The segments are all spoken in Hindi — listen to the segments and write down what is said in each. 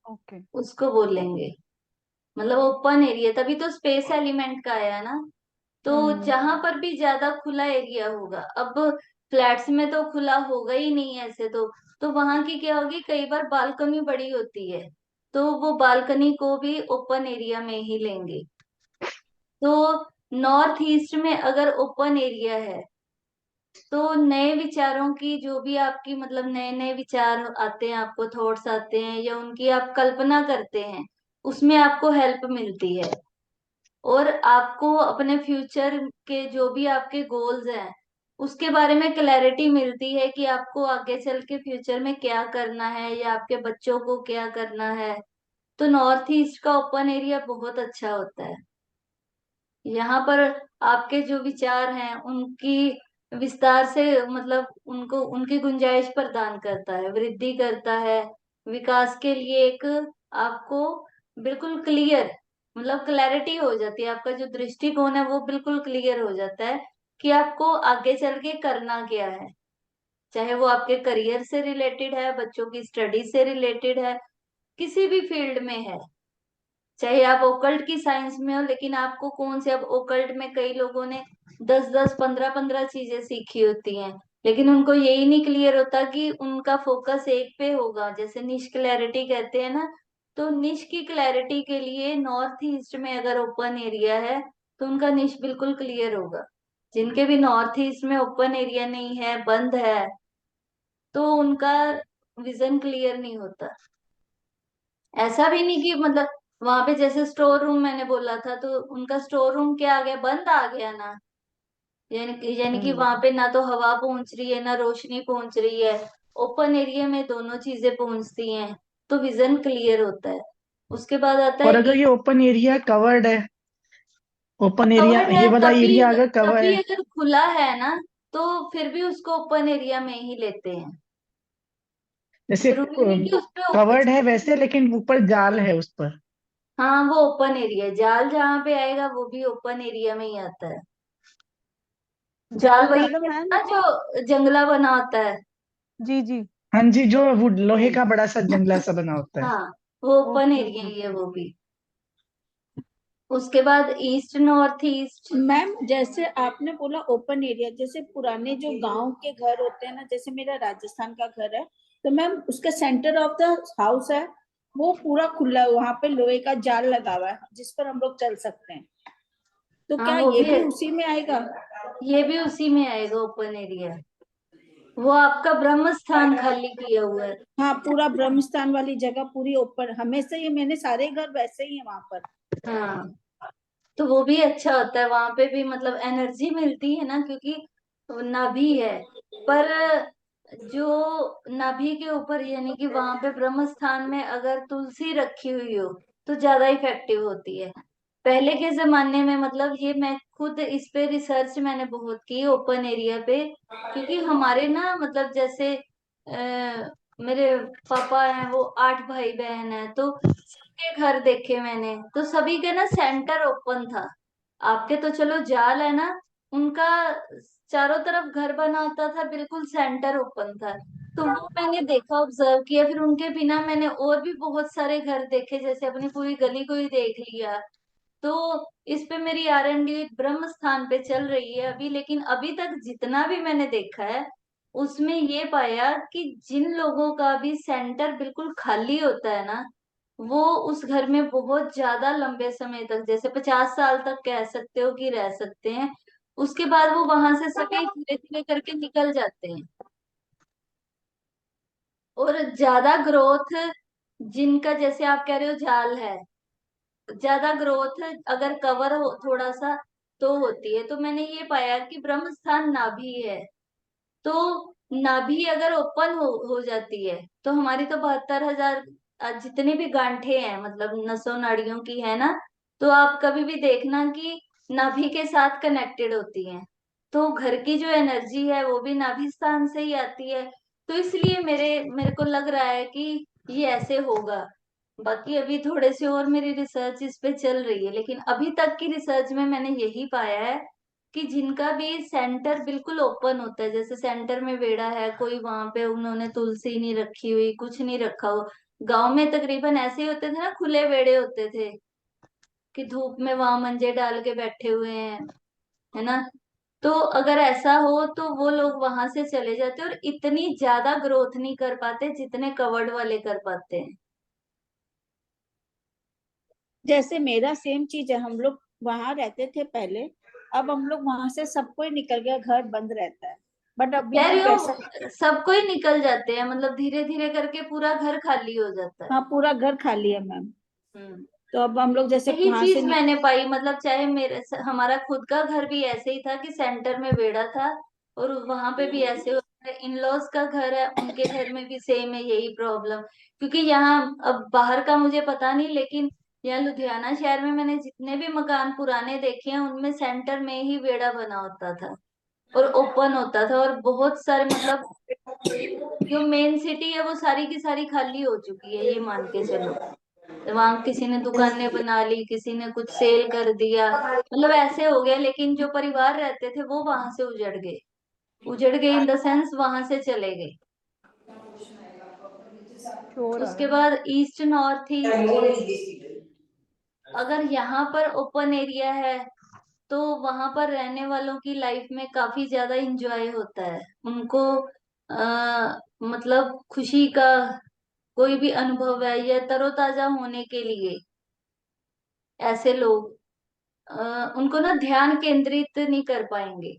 ओके। उसको बोलेंगे। मतलब ओपन एरिया, तभी तो स्पेस एलिमेंट का आया ना। तो हम्म। जहां पर भी ज्यादा खुला एरिया होगा, अब फ्लैट्स में तो खुला होगा ही नहीं ऐसे तो वहां की क्या होगी, कई बार बालकनी बड़ी होती है, तो वो बालकनी को भी ओपन एरिया में ही लेंगे। तो नॉर्थ ईस्ट में अगर ओपन एरिया है, तो नए विचारों की जो भी आपकी मतलब नए नए विचार आते हैं, आपको थॉट्स आते हैं या उनकी आप कल्पना करते हैं, उसमें आपको हेल्प मिलती है। और आपको अपने फ्यूचर के जो भी आपके गोल्स हैं, उसके बारे में क्लैरिटी मिलती है कि आपको आगे चल के फ्यूचर में क्या करना है या आपके बच्चों को क्या करना है। तो नॉर्थ ईस्ट का ओपन एरिया बहुत अच्छा होता है। यहाँ पर आपके जो विचार हैं उनकी विस्तार से मतलब उनको उनकी गुंजाइश प्रदान करता है, वृद्धि करता है। विकास के लिए एक आपको बिल्कुल क्लियर मतलब क्लैरिटी हो जाती है, आपका जो दृष्टिकोण है वो बिल्कुल क्लियर हो जाता है कि आपको आगे चल के करना क्या है। चाहे वो आपके करियर से रिलेटेड है, बच्चों की स्टडी से रिलेटेड है, किसी भी फील्ड में है। चाहे आप ओकल्ट की साइंस में हो, लेकिन आपको कौन से, अब ओकल्ट में कई लोगों ने 10-10 15-15 चीजें सीखी होती हैं, लेकिन उनको यही नहीं क्लियर होता कि उनका फोकस एक पे होगा, जैसे निश क्लैरिटी कहते हैं ना। तो निश की क्लैरिटी के लिए नॉर्थ ईस्ट में अगर ओपन एरिया है, तो उनका निश बिल्कुल क्लियर होगा। जिनके भी नॉर्थ ईस्ट में ओपन एरिया नहीं है, बंद है, तो उनका विजन क्लियर नहीं होता। ऐसा भी नहीं कि मतलब वहां पे जैसे स्टोर रूम मैंने बोला था, तो उनका स्टोर रूम क्या आ गया, बंद आ गया ना। यानी कि हम्म। वहां पे ना तो हवा पहुंच रही है ना रोशनी पहुंच रही है। ओपन एरिया में दोनों चीजें पहुंचती हैं, तो विजन क्लियर होता है। उसके बाद आता और है अगर ये ओपन एरिया कवर्ड है, ओपन एरिया कवर्ड ये है, वाला तभी एरिया अगर कवर तभी है, अगर खुला है ना, तो फिर भी उसको ओपन एरिया में ही लेते हैं। जैसे जरूरी नहीं कि उस कवर्ड है पे। वैसे, लेकिन ऊपर जाल है उस पर। हाँ, वो ओपन एरिया है। जाल जहाँ पे आएगा वो भी ओपन एरिया में ही आता है। जाल जाल वही मतलब होता मैम? है ना जो जंगला बना होता है। जी जी। हाँ जी, जो वुड लोहे का बड़ा सा जंगला सा बना होता है। हाँ, वो ओपन ओके एरिया ओके ही है ओके। वो भी। उसके बाद ईस्ट नॉर्थ ईस्ट। मैम जैसे आपने बोला ओपन एरिया, जैसे पुराने जो गांव के घर होते हैं ना, जैसे मेरा राजस्थान का घर है, तो मैम उसका सेंटर ऑफ द हाउस है, वो पूरा खुला है, वहां पे लोहे का जाल लगा हुआ है जिस पर हम लोग चल सकते हैं। तो हाँ, क्या वो ये भी भी है। उसी में आएगा? ये भी उसी में आएगा ओपन एरिया। वो आपका ब्रह्म स्थान खाली किया हुआ है। हाँ, पूरा ब्रह्मस्थान वाली जगह पूरी ओपन, हमेशा ये मैंने सारे घर वैसे ही है वहां पर। हाँ, तो वो भी अच्छा होता है, वहां पे भी मतलब एनर्जी मिलती है ना, क्योंकि नाभि है। पर जो नाभि के ऊपर यानी कि वहां पे ब्रह्म स्थान में अगर तुलसी रखी हुई हो, तो ज्यादा इफेक्टिव होती है। पहले के जमाने में मतलब ये मैं खुद इस पे रिसर्च मैंने बहुत की ओपन एरिया पे। क्योंकि हमारे ना मतलब जैसे मेरे पापा हैं, वो 8 भाई बहन हैं, तो सबके घर देखे मैंने, तो सभी के ना सेंटर ओपन था। आपके तो चलो जाल है ना, उनका चारों तरफ घर बना होता था, बिल्कुल सेंटर ओपन था। तो वो मैंने देखा, ऑब्जर्व किया, फिर उनके बिना मैंने और भी बहुत सारे घर देखे, जैसे अपनी पूरी गली को ही देख लिया। तो इस पे मेरी R&D ब्रह्म स्थान पे चल रही है अभी, लेकिन अभी तक जितना भी मैंने देखा है, उसमें ये पाया कि जिन लोगों का भी सेंटर बिल्कुल खाली होता है ना, वो उस घर में बहुत ज्यादा लंबे समय तक, जैसे 50 साल तक कह सकते हो कि रह सकते हैं। उसके बाद वो वहां से सभी धीरे धीरे करके निकल जाते हैं। और ज्यादा ग्रोथ जिनका, जैसे आप कह रहे हो जाल है, ज्यादा ग्रोथ अगर कवर हो थोड़ा सा तो होती है। तो मैंने ये पाया कि ब्रह्म स्थान नाभि है। तो नाभि अगर ओपन हो जाती है, तो हमारी तो 72,000 जितनी भी गांठें हैं मतलब नसों नाड़ियों की है ना, तो आप कभी भी देखना कि नाभि के साथ कनेक्टेड होती हैं। तो घर की जो एनर्जी है वो भी नाभि स्थान से ही आती है। तो इसलिए मेरे मेरे को लग रहा है कि ये ऐसे होगा। बाकी अभी थोड़े से और मेरी रिसर्च इस पे चल रही है, लेकिन अभी तक की रिसर्च में मैंने यही पाया है कि जिनका भी सेंटर बिल्कुल ओपन होता है, जैसे सेंटर में बेड़ा है, कोई वहां पे उन्होंने तुलसी नहीं रखी हुई, कुछ नहीं रखा हो, गांव में तकरीबन ऐसे ही होते थे ना, खुले बेड़े होते थे कि धूप में वहां मंजे डाल के बैठे हुए हैं, है ना। तो अगर ऐसा हो तो वो लोग वहां से चले जाते और इतनी ज्यादा ग्रोथ नहीं कर पाते जितने कवर्ड वाले कर पाते हैं। जैसे मेरा सेम चीज है, हम लोग वहां रहते थे पहले, अब हम लोग वहां से सब कोई निकल गया, घर बंद रहता है, बट अभी कह भी रही वैसा। हूँ सबको ही निकल जाते हैं, मतलब धीरे धीरे करके पूरा घर खाली हो जाता है। हाँ, पूरा घर खाली है मैम। हम्म। तो अब हम लोग जैसे यही वहां से चीज मैंने पाई, मतलब चाहे हमारा खुद का घर भी ऐसे ही था कि सेंटर में बेड़ा था, और वहां पे भी ऐसे होता है। इन लॉज का घर है, उनके घर में भी सेम है यही प्रॉब्लम। क्योंकि यहाँ, अब बाहर का मुझे पता नहीं, लेकिन यहाँ लुधियाना शहर में मैंने जितने भी मकान पुराने देखे हैं उनमें सेंटर में ही बेड़ा बना होता था और ओपन होता था, और बहुत सारे मतलब जो मेन सिटी है वो सारी की सारी खाली हो चुकी है, ये मान के चलो। वहां किसी ने दुकानें बना ली, किसी ने कुछ सेल कर दिया, मतलब ऐसे हो गया। लेकिन जो परिवार रहते थे वो वहां से उजड़ गए, उजड़ गए इन द सेंस वहां से चले गए। शोर आ उसके रहा बाद ईस्ट नॉर्थ ईस्ट, अगर यहाँ पर ओपन एरिया है तो वहां पर रहने वालों की लाइफ में काफी ज्यादा इंजॉय होता है उनको। मतलब खुशी का कोई भी अनुभव है या तरोताजा होने के लिए, ऐसे लोग उनको ना ध्यान केंद्रित नहीं कर पाएंगे।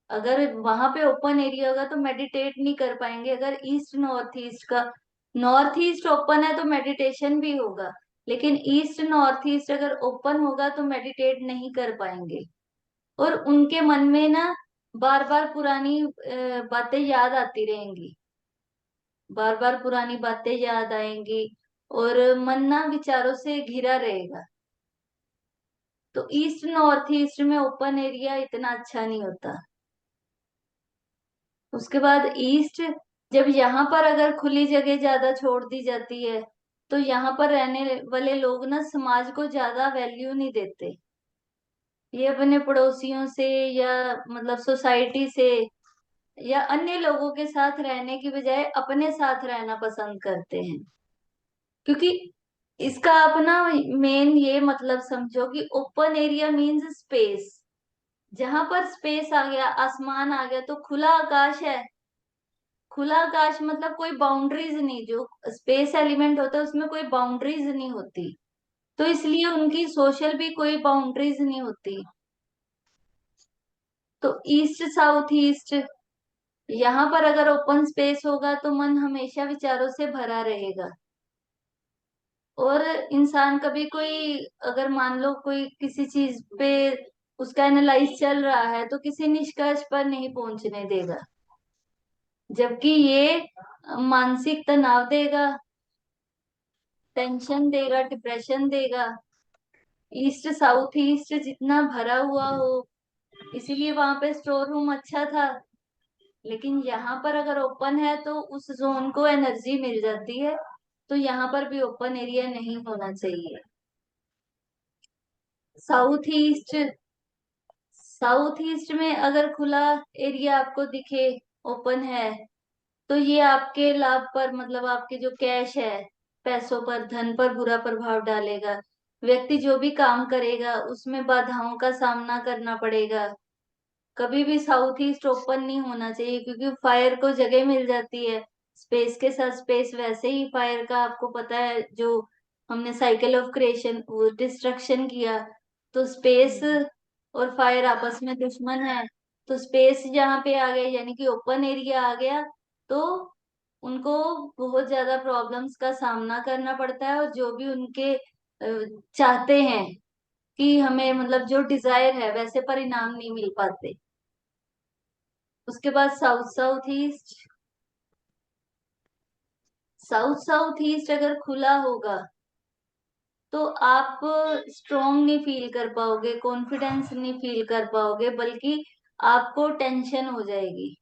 अगर वहां पे ओपन एरिया होगा तो मेडिटेट नहीं कर पाएंगे। अगर ईस्ट नॉर्थ ईस्ट का, नॉर्थ ईस्ट ओपन है तो मेडिटेशन भी होगा, लेकिन ईस्ट नॉर्थ ईस्ट अगर ओपन होगा तो मेडिटेट नहीं कर पाएंगे। और उनके मन में ना बार बार पुरानी बातें याद आती रहेंगी, बार बार पुरानी बातें याद आएंगी, और मन ना विचारों से घिरा रहेगा। तो ईस्ट नॉर्थ ईस्ट में ओपन एरिया इतना अच्छा नहीं होता। उसके बाद ईस्ट, जब यहाँ पर अगर खुली जगह ज्यादा छोड़ दी जाती है तो यहाँ पर रहने वाले लोग ना समाज को ज्यादा वैल्यू नहीं देते। ये अपने पड़ोसियों से या मतलब सोसाइटी से या अन्य लोगों के साथ रहने की बजाय अपने साथ रहना पसंद करते हैं। क्योंकि इसका अपना मेन ये मतलब समझो कि ओपन एरिया मीन्स स्पेस। जहां पर स्पेस आ गया, आसमान आ गया, तो खुला आकाश है। खुला आकाश मतलब कोई बाउंड्रीज नहीं, जो स्पेस एलिमेंट होता है उसमें कोई बाउंड्रीज नहीं होती, तो इसलिए उनकी सोशल भी कोई बाउंड्रीज नहीं होती। तो ईस्ट साउथ ईस्ट, यहाँ पर अगर ओपन स्पेस होगा तो मन हमेशा विचारों से भरा रहेगा। और इंसान कभी कोई, अगर मान लो कोई किसी चीज पे उसका एनालाइज चल रहा है तो किसी निष्कर्ष पर नहीं पहुंचने देगा, जबकि ये मानसिक तनाव देगा, टेंशन देगा, डिप्रेशन देगा। ईस्ट साउथ ईस्ट जितना भरा हुआ हो, इसीलिए वहां पे स्टोर रूम अच्छा था। लेकिन यहाँ पर अगर ओपन है तो उस जोन को एनर्जी मिल जाती है, तो यहाँ पर भी ओपन एरिया नहीं होना चाहिए। साउथ ईस्ट, साउथ ईस्ट में अगर खुला एरिया आपको दिखे, ओपन है, तो ये आपके लाभ पर, मतलब आपके जो कैश है, पैसों पर, धन पर बुरा प्रभाव डालेगा। व्यक्ति जो भी काम करेगा उसमें बाधाओं का सामना करना पड़ेगा। कभी भी साउथ ईस्ट ओपन नहीं होना चाहिए, क्योंकि फायर को जगह मिल जाती है स्पेस के साथ। स्पेस वैसे ही फायर का आपको पता है, जो हमने साइकिल ऑफ क्रिएशन, वो डिस्ट्रक्शन किया, तो स्पेस और फायर आपस में दुश्मन है। तो स्पेस जहाँ पे आ गया यानी कि ओपन एरिया आ गया, तो उनको बहुत ज्यादा प्रॉब्लम्स का सामना करना पड़ता है, और जो भी उनके चाहते हैं कि हमें मतलब जो डिजायर है वैसे परिणाम नहीं मिल पाते। उसके बाद south south east, south south east अगर खुला होगा तो आप स्ट्रोंग नहीं फील कर पाओगे, कॉन्फिडेंस नहीं फील कर पाओगे, बल्कि आपको टेंशन हो जाएगी।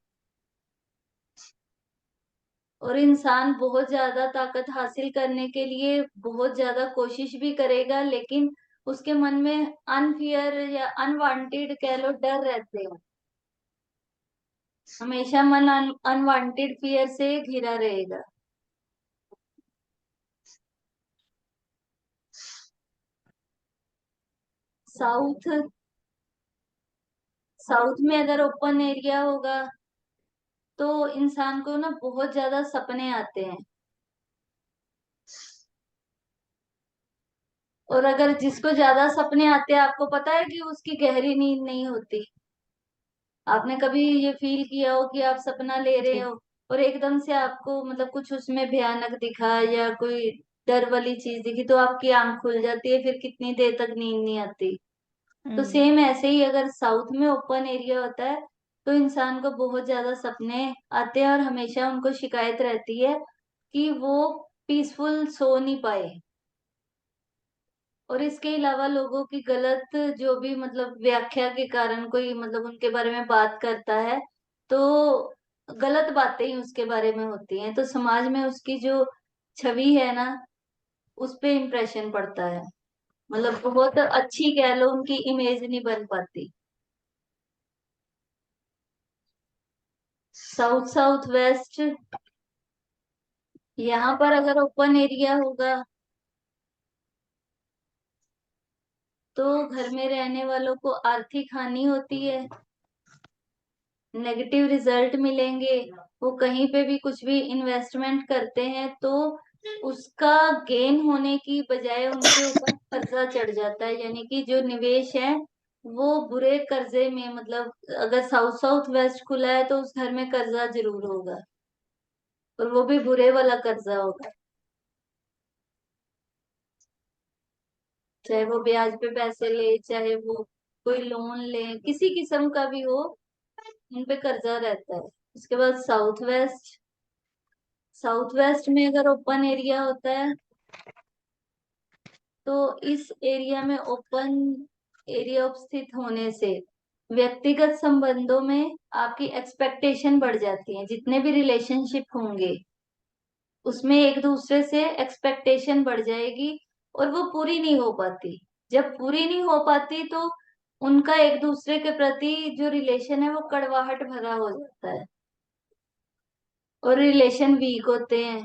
और इंसान बहुत ज्यादा ताकत हासिल करने के लिए बहुत ज्यादा कोशिश भी करेगा, लेकिन उसके मन में अनफियर या अनवांटेड कह लो डर रहते हैं। हमेशा मन अनवांटेड फियर से घिरा रहेगा। साउथ साउथ में अगर ओपन एरिया होगा तो इंसान को ना बहुत ज्यादा सपने आते हैं। और अगर जिसको ज्यादा सपने आते हैं, आपको पता है कि उसकी गहरी नींद नहीं होती। आपने कभी ये फील किया हो कि आप सपना ले रहे जी। हो और एकदम से आपको मतलब कुछ उसमें भयानक दिखा या कोई डर वाली चीज दिखी, तो आपकी आंख खुल जाती है, फिर कितनी देर तक नींद नहीं आती। तो हम्म। सेम ऐसे ही अगर साउथ में ओपन एरिया होता है तो इंसान को बहुत ज्यादा सपने आते हैं और हमेशा उनको शिकायत रहती है कि वो पीसफुल सो नहीं पाए। और इसके अलावा लोगों की गलत जो भी मतलब व्याख्या के कारण कोई मतलब उनके बारे में बात करता है, तो गलत बातें ही उसके बारे में होती हैं, तो समाज में उसकी जो छवि है ना, उस पे इम्प्रेशन पड़ता है। मतलब बहुत अच्छी कह लो, उनकी इमेज नहीं बन पाती। साउथ साउथ वेस्ट, यहाँ पर अगर ओपन एरिया होगा तो घर में रहने वालों को आर्थिक हानि होती है, नेगेटिव रिजल्ट मिलेंगे। वो कहीं पे भी कुछ भी इन्वेस्टमेंट करते हैं तो उसका गेन होने की बजाय उनके ऊपर कर्जा चढ़ जाता है, यानी कि जो निवेश है वो बुरे कर्जे में, मतलब अगर साउथ साउथ वेस्ट खुला है तो उस घर में कर्जा जरूर होगा, और वो भी बुरे वाला कर्जा होगा। चाहे वो ब्याज पे पैसे ले, चाहे वो कोई लोन ले, किसी किस्म का भी हो, उन पे कर्जा रहता है। उसके बाद साउथ वेस्ट, साउथ वेस्ट में अगर ओपन एरिया होता है तो इस एरिया में ओपन एरिया उपस्थित होने से व्यक्तिगत संबंधों में आपकी एक्सपेक्टेशन बढ़ जाती है। जितने भी रिलेशनशिप होंगे उसमें एक दूसरे से एक्सपेक्टेशन बढ़ जाएगी और वो पूरी नहीं हो पाती। जब पूरी नहीं हो पाती तो उनका एक दूसरे के प्रति जो रिलेशन है वो कड़वाहट भरा हो जाता है और रिलेशन वीक होते हैं,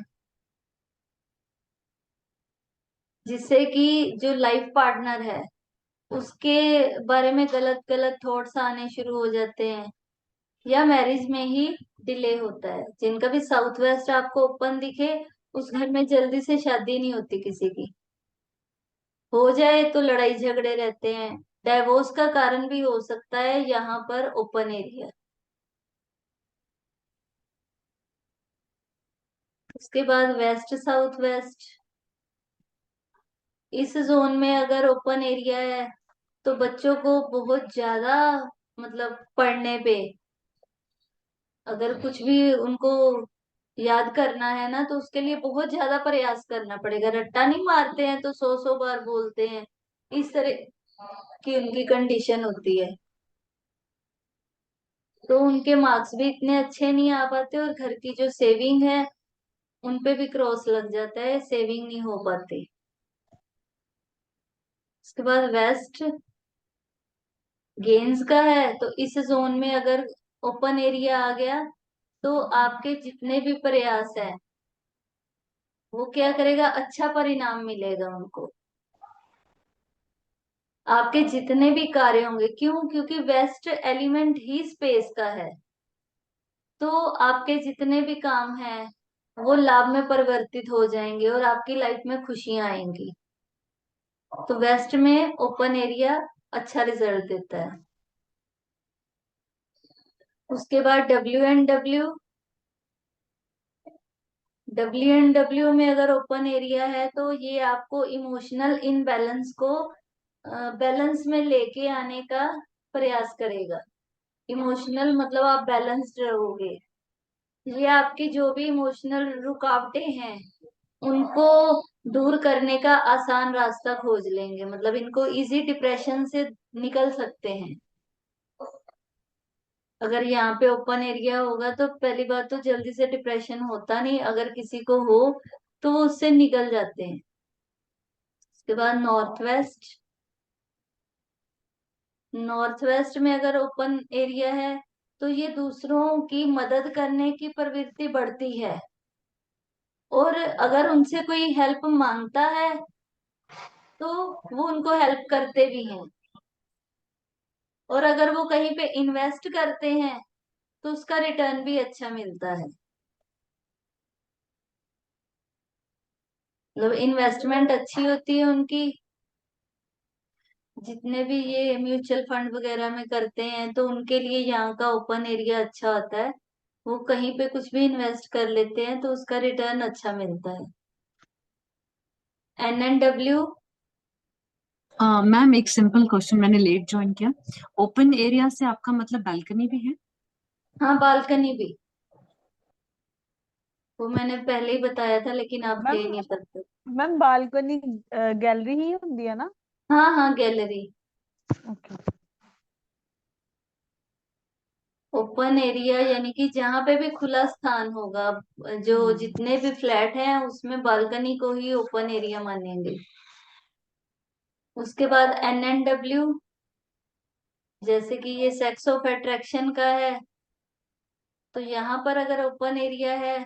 जिससे कि जो लाइफ पार्टनर है उसके बारे में गलत गलत थॉट्स आने शुरू हो जाते हैं, या मैरिज में ही डिले होता है। जिनका भी साउथ वेस्ट आपको ओपन दिखे, उस घर में जल्दी से शादी नहीं होती किसी की, हो जाए तो लड़ाई झगड़े रहते हैं। डाइवोर्स का कारण भी हो सकता है यहाँ पर ओपन एरिया। उसके बाद वेस्ट साउथ वेस्ट, इस जोन में अगर ओपन एरिया है तो बच्चों को बहुत ज्यादा मतलब पढ़ने पे, अगर कुछ भी उनको याद करना है ना तो उसके लिए बहुत ज्यादा प्रयास करना पड़ेगा। रट्टा नहीं मारते हैं तो सौ सौ बार बोलते हैं, इस तरह की उनकी कंडीशन होती है। तो उनके मार्क्स भी इतने अच्छे नहीं आ पाते और घर की जो सेविंग है उन पे भी क्रॉस लग जाता है, सेविंग नहीं हो पाती। उसके बाद वेस्ट गेम्स का है, तो इस जोन में अगर ओपन एरिया आ गया तो आपके जितने भी प्रयास है वो क्या करेगा, अच्छा परिणाम मिलेगा उनको। आपके जितने भी कार्य होंगे, क्यों, क्योंकि वेस्ट एलिमेंट ही स्पेस का है, तो आपके जितने भी काम हैं वो लाभ में परिवर्तित हो जाएंगे और आपकी लाइफ में खुशियां आएंगी। तो वेस्ट में ओपन एरिया अच्छा रिजल्ट देता है। उसके बाद डब्ल्यू एंड डब्ल्यू में अगर ओपन एरिया है तो ये आपको इमोशनल इनबैलेंस को बैलेंस में लेके आने का प्रयास करेगा। इमोशनल मतलब आप बैलेंस्ड रहोगे। ये आपकी जो भी इमोशनल रुकावटें हैं उनको दूर करने का आसान रास्ता खोज लेंगे, मतलब इनको इजी डिप्रेशन से निकल सकते हैं। अगर यहाँ पे ओपन एरिया होगा तो पहली बात तो जल्दी से डिप्रेशन होता नहीं, अगर किसी को हो तो वो उससे निकल जाते हैं। उसके बाद नॉर्थ वेस्ट, नॉर्थ वेस्ट में अगर ओपन एरिया है तो ये दूसरों की मदद करने की प्रवृत्ति बढ़ती है, और अगर उनसे कोई हेल्प मांगता है तो वो उनको हेल्प करते भी हैं। और अगर वो कहीं पे इन्वेस्ट करते हैं तो उसका रिटर्न भी अच्छा मिलता है। मतलब इन्वेस्टमेंट अच्छी होती है उनकी। जितने भी ये म्यूचुअल फंड वगैरह में करते हैं तो उनके लिए यहाँ का ओपन एरिया अच्छा होता है। वो कहीं पे कुछ भी इन्वेस्ट कर लेते हैं तो उसका रिटर्न अच्छा मिलता है। NNW। मैम एक सिंपल क्वेश्चन, मैंने लेट ज्वाइन किया। ओपन एरिया से आपका मतलब बालकनी भी है? हाँ, बालकनी भी। वो मैंने पहले ही बताया था लेकिन आप थे मैम नहीं तब तक। मैम बालकनी गैलरी ही होती है ना? हाँ हाँ, गैलरी। ओके। ओपन एरिया यानी कि जहाँ पे भी खुला स्थान होगा, जो जितने भी फ्लैट हैं उसमें बालकनी को ही ओपन एरिया मानेंगे। उसके बाद NNW, जैसे कि ये सेक्स ऑफ अट्रैक्शन का है, तो यहाँ पर अगर ओपन एरिया है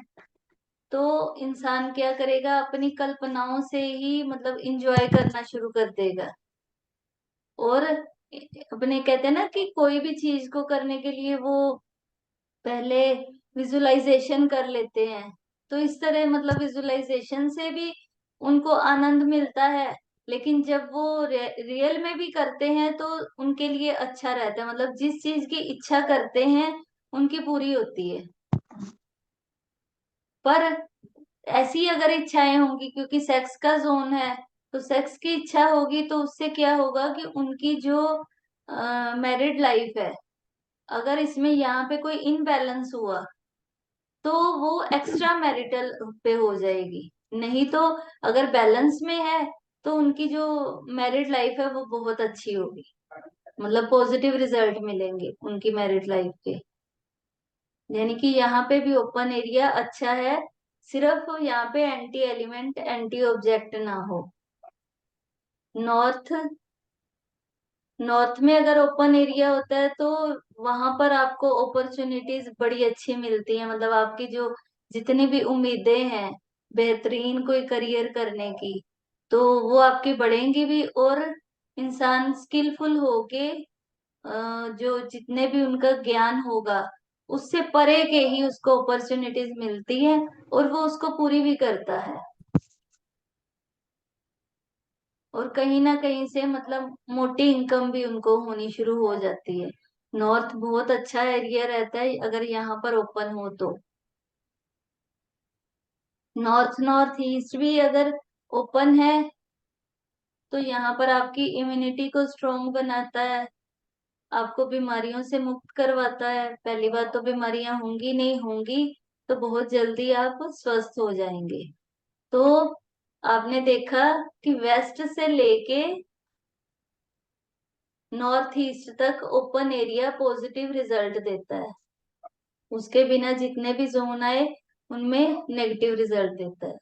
तो इंसान क्या करेगा, अपनी कल्पनाओं से ही मतलब इंजॉय करना शुरू कर देगा। और अपने कहते हैं ना कि कोई भी चीज को करने के लिए वो पहले विजुलाइजेशन कर लेते हैं। तो इस तरह मतलब विजुलाइजेशन से भी उनको आनंद मिलता है। लेकिन जब वो रियल में भी करते हैं तो उनके लिए अच्छा रहता है। मतलब जिस चीज की इच्छा करते हैं उनकी पूरी होती है। पर ऐसी अगर इच्छाएं होंगी, क्योंकि सेक्स का जोन है, तो सेक्स की इच्छा होगी तो उससे क्या होगा कि उनकी जो मैरिड लाइफ है, अगर इसमें यहाँ पे कोई इनबैलेंस हुआ तो वो एक्स्ट्रा मैरिटल पे हो जाएगी। नहीं तो अगर बैलेंस में है तो उनकी जो मैरिड लाइफ है वो बहुत अच्छी होगी। मतलब पॉजिटिव रिजल्ट मिलेंगे उनकी मैरिड लाइफ के। यानी कि यहाँ पे भी ओपन एरिया अच्छा है, सिर्फ यहाँ पे एंटी एलिमेंट एंटी ऑब्जेक्ट ना हो। नॉर्थ नॉर्थ में अगर ओपन एरिया होता है तो वहां पर आपको अपॉर्चुनिटीज बड़ी अच्छी मिलती है। मतलब आपकी जो जितनी भी उम्मीदें हैं बेहतरीन कोई करियर करने की, तो वो आपकी बढ़ेंगी भी। और इंसान स्किलफुल होके जो जितने भी उनका ज्ञान होगा उससे परे के ही उसको अपॉर्चुनिटीज मिलती है और वो उसको पूरी भी करता है। और कहीं ना कहीं से मतलब मोटी इनकम भी उनको होनी शुरू हो जाती है। नॉर्थ बहुत अच्छा एरिया रहता है अगर यहाँ पर ओपन हो तो। नॉर्थ नॉर्थ ईस्ट भी अगर ओपन है तो यहाँ पर आपकी इम्यूनिटी को स्ट्रोंग बनाता है, आपको बीमारियों से मुक्त करवाता है। पहली बात तो बीमारियां होंगी नहीं, होंगी तो बहुत जल्दी आप स्वस्थ हो जाएंगे। तो आपने देखा कि वेस्ट से लेके नॉर्थ ईस्ट तक ओपन एरिया पॉजिटिव रिजल्ट देता है। उसके बिना जितने भी जोन आए उनमें नेगेटिव रिजल्ट देता है।